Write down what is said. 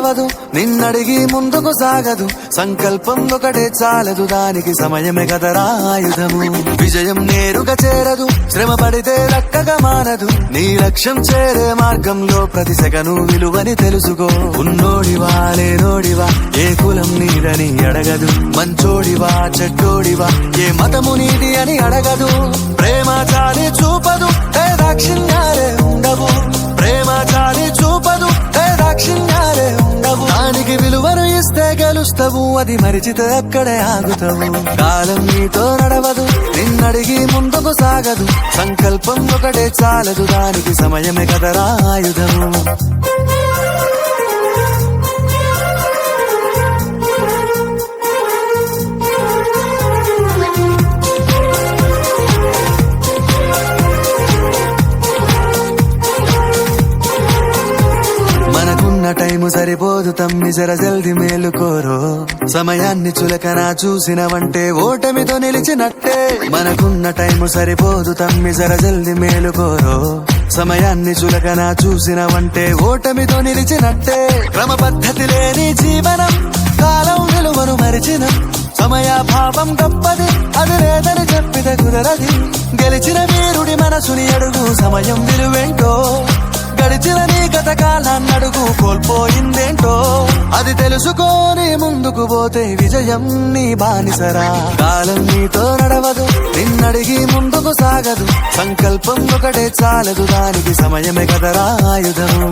నడవదు, నిన్నడిగి ముందుకు సాగదు. సంకల్పం ఒకటే చాలదు, దానికి సమయమే కదరా ఆయుధము. విజయం నేరుగా చేరదు, శ్రమ పడితే దక్కగా మానదు. నీ లక్ష్యం చేరే మార్గంలో ప్రతి సెకను విలువని తెలుసుకో. ఉన్నోడివా లేనోడివా, ఏ కులం నీదని అడగదు. మంచోడివా చెడ్డోడివా, ఏ మతము నీది అని అడగదు. ప్రేమ చాలి చూపదు, దాక్షిణ్యాలే ఉండవు. ప్రేమ చాలి చూపదు, దాక్షిణ్యాలే ఉండవు. దానికి విలువను ఇస్తే గెలుస్తావు, అది మరిచితే అక్కడే ఆగుతావు. కాలం నీతో నడవదు, నిన్నడిగి ముందుకు సాగదు. సంకల్పం ఒకటే చాలదు, దానికి సమయమే కదరా ఆయుధము. మనకున్న టైము సరిపోదు తమ్మి, జర జల్ది మేలుకోరో. సమయాన్ని చులకన చూసినవంటే ఓటమితో నిలిచినట్టే. మనకున్న టైము సరిపోదు తమ్మి, జర జల్ది మేలుకోరో. సమయాన్ని చులకన చూసినవంటే ఓటమితో నిలిచినట్టే. క్రమ పద్ధతి లేని జీవనం, కాలం విలువను మరిచిన. సమయాభావం గొప్పది, అది లేదని చెప్పితే కుదరది. గెలిచిన వీరుడి మనసుని అడుగు, సమయం విలువేంటో. గడిచిన నీ గత కాలాన్నడుగు, కోల్పోయిందేంటో. అది తెలుసుకొని ముందుకు పోతే విజయం నీ బానిసరా. కాలం నీతో నడవదు, నిన్నడిగి ముందుకు సాగదు. సంకల్పం ఒకటే చాలదు, దానికి సమయమే కదరా ఆయుధము.